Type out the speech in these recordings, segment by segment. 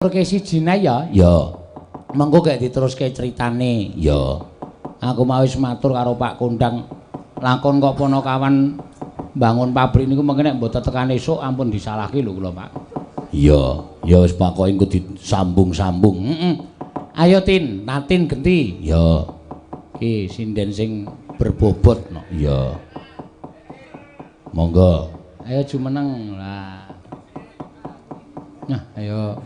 Terke sijine ya. Ya. Mengko gek diteruske critane. Ya. Aku mau wis matur karo Pak Kondang. Lakon kok ponokawan bangun pabrik niku mengke nek mboten tekan esuk ampun disalahke lho kula, Pak. Iya, ya wis Pak kok engko disambung-sambung. Ayo Tin, Natin genti. Ya. Ki sinden sing berbobot no. Ya. Monggo. Ayo jumeneng lah. Nah, ayo.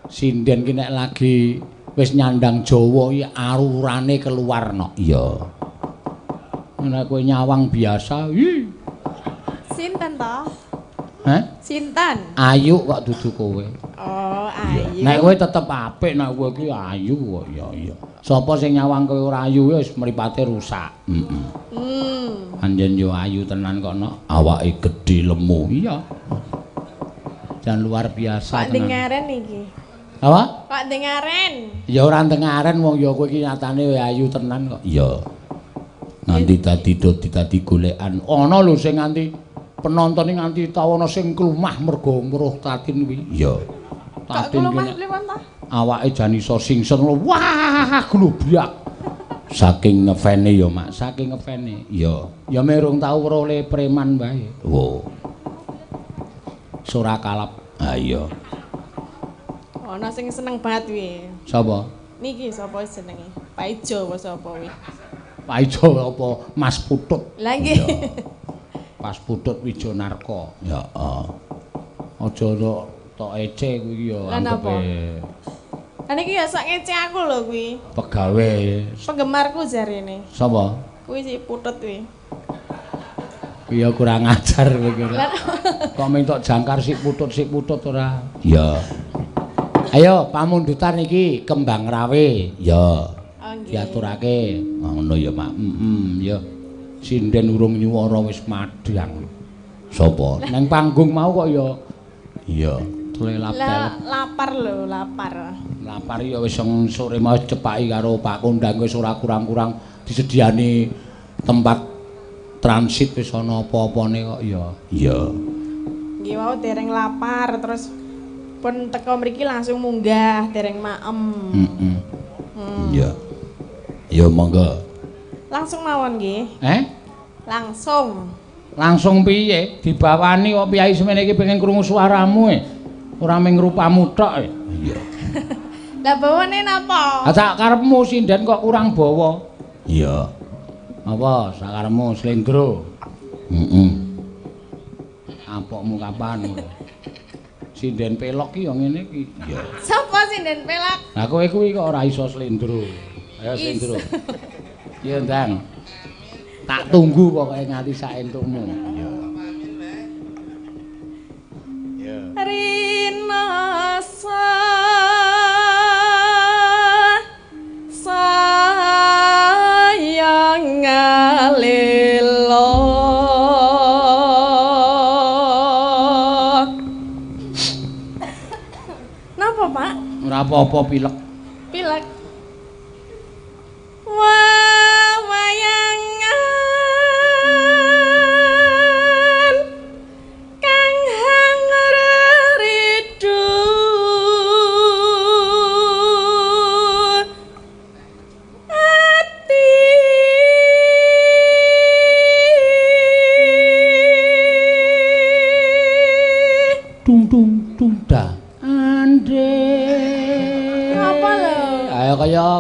Sinden ki nek lagi wis nyandang Jawa iki arurane keluar no. Iya. Nek kowe nyawang biasa, ih. Sinten to? Hah? Sinten? Ayu kok dudu kowe. Oh, Ayu. Nek kowe tetep apik nek kowe ki ayu kok ya iya. Sapa sing nyawang kowe ora ayu wis mripate rusak. Anjen yo ayu tenan kok no. Awake gedhe lemu. Iya. Dan luar biasa tenan. Kok dengaren iki? Apa? Kok dengaren? Ya ora dengaren wong ya kowe iki nyatane ayu tenan kok. Iya. Nganti dadi golekan. Ana lho sing nganti penonton iki nganti tawono sing klumah mergo weruh Tatin kuwi. Iya. Tatin kuwi. Awake jan iso singsen wah globyak. Saking ngefene ya, Mak, saking ngefene. Iya. Ya merung tau weruh le preman wae. Wo. Sura kalap. Ha iya. Ana sing seneng banget kuwi. Sapa? Niki sapa jenenge? Pak Ijo apa sapa kuwi? Pak Ijo apa Mas Putut? Lah nggih. Pas Putut Wijonarko. Ya, aja tok ece kuwi ya anggape. Lah niki ya sak ngece aku lho kuwi. Pegawe. Penggemarku jarene. Sapa? Kuwi si Putut kuwi. Kuwi ya kurang ajar kowe iki. Kok mintok jangkar sik Putut ora. Ya. Ayo pamundutan iki Kembang Rawe. Ya. Diaturake. Ngono ya, Mak. Ya. Sinden urung nyuwara wis madhang. Sapa? Nang panggung mau kok ya. Iya, telelap-telep. Lapar lho, lapar. Lapar ya wis sore mau cepaki karo Pak Kondang wis ora kurang-kurang disediani tempat transit wis ana apa-apane kok ya. Iya. Nggih wau dereng lapar terus pun teko mriki langsung munggah dereng maem. Iya. Ya monggo. Langsung mawon nggih. Langsung. Langsung piye? Dibawani kok piyai semene iki pengen krungu suaramu ora mung rupamu tok. Iya. Lah bawane napa? Sak karepmu sinden kok kurang bawa. Iya. Apa sakarepmu slendro? Apokmu kapan? Sinden pelok ki ya ngene iki. Iya. Sapa sinden pelok? Lah kowe kuwi kok ora iso slendro. Ayo slendro. Iya, Ndang. Tak tunggu pokoke nganti sak entukmu. Iya. Iya. Rina sayang ngalilo. Napa, Pak? Ora apa-apa pilek. Pilek.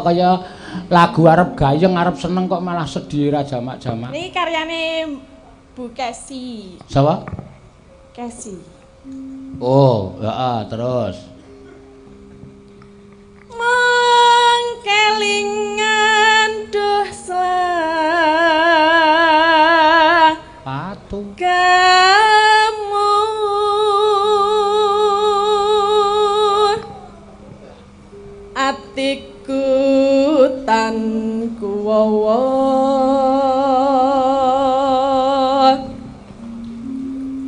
Kaya lagu arep gayeng arep seneng kok malah sedih ra jamak-jamak. Niki karyane Bu Kesi. Sapa? Kesi. Oh, heeh, terus. Mangkelingan duh slah. Patu. Kamu atik tan kuwawa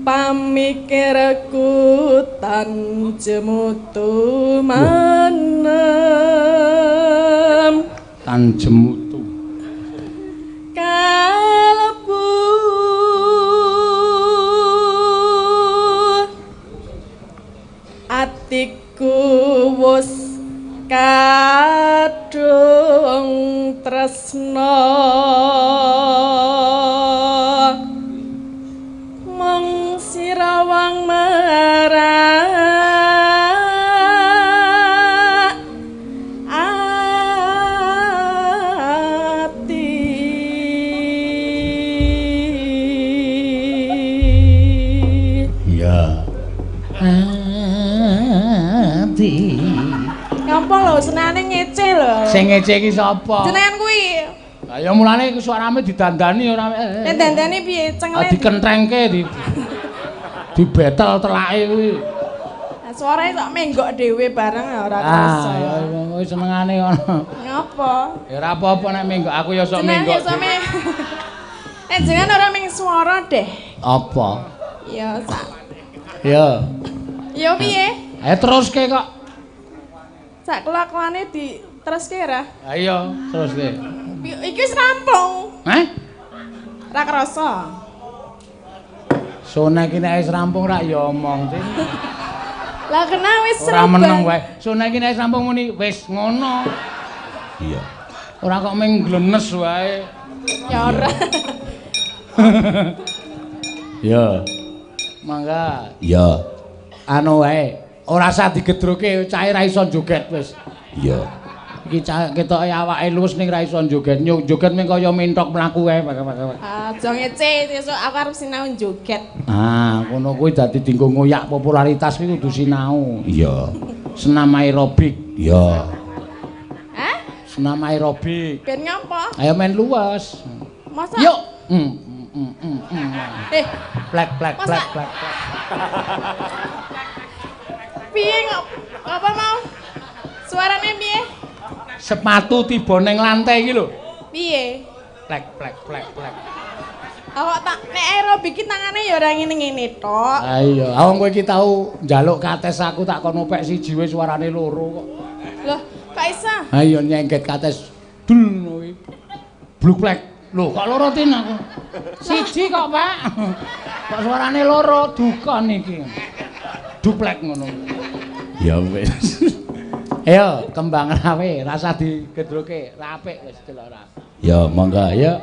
pamikirku tan jemutu manem tan jemutu kalbu at atiku wis kadung tresna mung sirawang merak ati ya ati ngapa lho senane ngece lho sing ngece iki sapa jenengan kuwi lah ya mulane iku suarane didandani ora dandane piye cenglet dikentrengke di betel telake kuwi suarane tok menggok dhewe bareng ora kerasa ya wis senengane ngono ngapa ya ora apa-apa nek menggok aku ya sok menggok jenengan ora ming swara deh apa ya sak ya piye teruske kok sak kelakuane diteruske ora ayo teruske iki wis rampung ra kerasa sone iki nek wis rampung ra ya omong sih lah kena wis ora meneng wae sone iki nek wis rampung muni wis ngono iya ora kok ming glenes wae ya ora ya mangga ya anu wae ora usah digedruke cahe ra iso joget wis iya iki ketoke awake luwes ning ra iso joget joget mung kaya mentok mlaku wae aja ngece sesuk aku arep sinau joget ngono kuwi dadi dienggo ngoyak popularitas kuwi kudu sinau iya senam aerobik iya senam aerobik ben ngapa ayo main luwes masa yuk plek piye apa mau suarane piye sepatu tiba ning lantai iki lho piye plek awak tak nek aerobik iki tangane ya ora ngene-ngene tok ayo awang kowe iki tau njaluk kates aku tak kono pek siji wis suarane loro kok lho kok iso ayo nyengket kates dul kuwi bluk-plek lho kok loro tin aku siji kok Pak kok suarane loro dukon iki duplek ngono ya wis ayo kembang rawe rasa digedruke apik wis delok ora ya monggo ya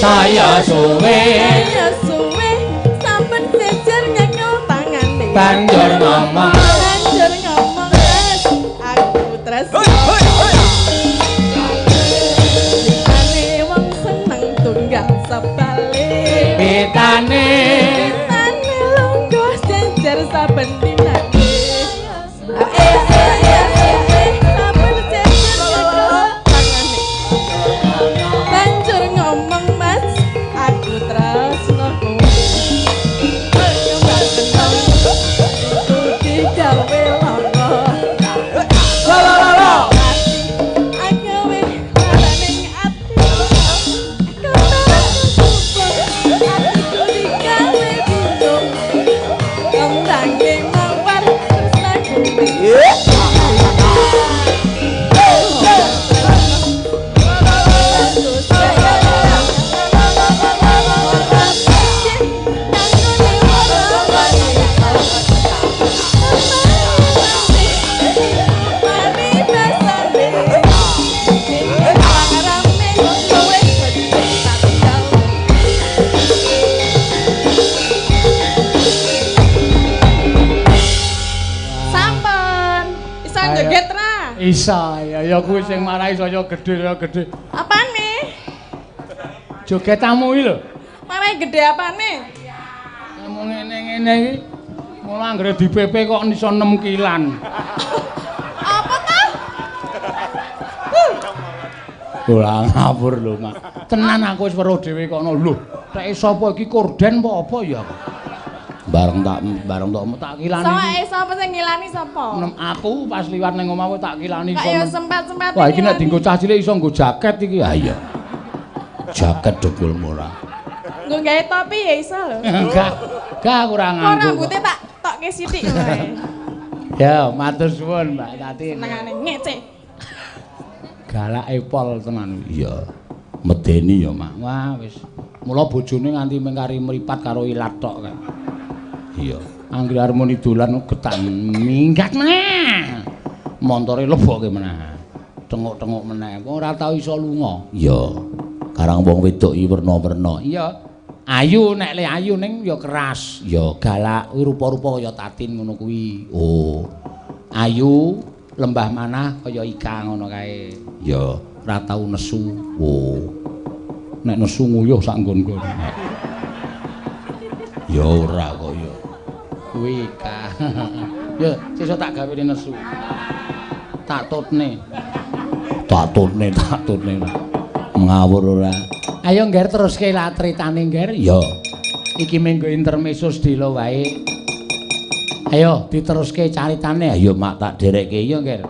saya suwe saben jejer nyekel tangane banjur ngomong Mas aku tresno Ditane wong seneng tunggal sebalik pitane lungguh jejer saben dinane saben jejer nyekel tangane banjur ngomong Mas aku tresno kowe digawe loro agawe paraning ati atiku digawe bingung kembange mawar tresnaku Isa ya kuwi sing marai saya gedhe. Apane? Jogetanmu iki lho. Marai gedhe apane? Ngomong ngene-ngene iki mula anggere dipepe kok iso 6 kilan. Apa ta? Ora ngapur lho, Mak. Tenan aku wis weruh dhewe kono. Lho, teke sapa iki korden apa ya aku? Bareng tak kilani. Sapa sing ngilani sapa? Aku pas liwat ning omahku tak kilani iso. Kaya sempat-sempat. Wah, iki nek dienggo cah cilik iso nggo jaket iki. Ha iya. Jaket degul murah. Nggo gawe topi ya iso lho. Enggak kurang nganggo. Kok rambute tak tokke sithik wae. Ya, matur suwun, Mbak Tatin. Senengane ngece. Galake pol tenan. Iya. Medeni ya, Mak. Wah, wis. Mula bojone nganti mengkari mripat karo ilat tok kan. Iya, anggere harmoni dolan getan minggat meneh. Montore leboke meneh. Tengok-tengok meneh. Kok ora tau iso lunga. Iya. Karang wong wedok iki werna-werna. Iya. Ayu nek le ayu ning ya keras, ya galak, rupa-rupa kaya Tatin ngono kuwi. Oh. Ayu lembah manah kaya Ika ngono kae. Ya, ora tau nesu. Oh. Nek nesu nguyuh sak nggon-nggon. Ya ora kok ya. Kuwi Ika. Ya, sesuk tak gawene nesu. Tak tutne. Ngawur ora. Ayo ngger teruske latritane ngger. Ya. Iki menggo intermezzo sedelo wae. Ayo diteruske caritane. Ayo mak tak derekke ya ngger.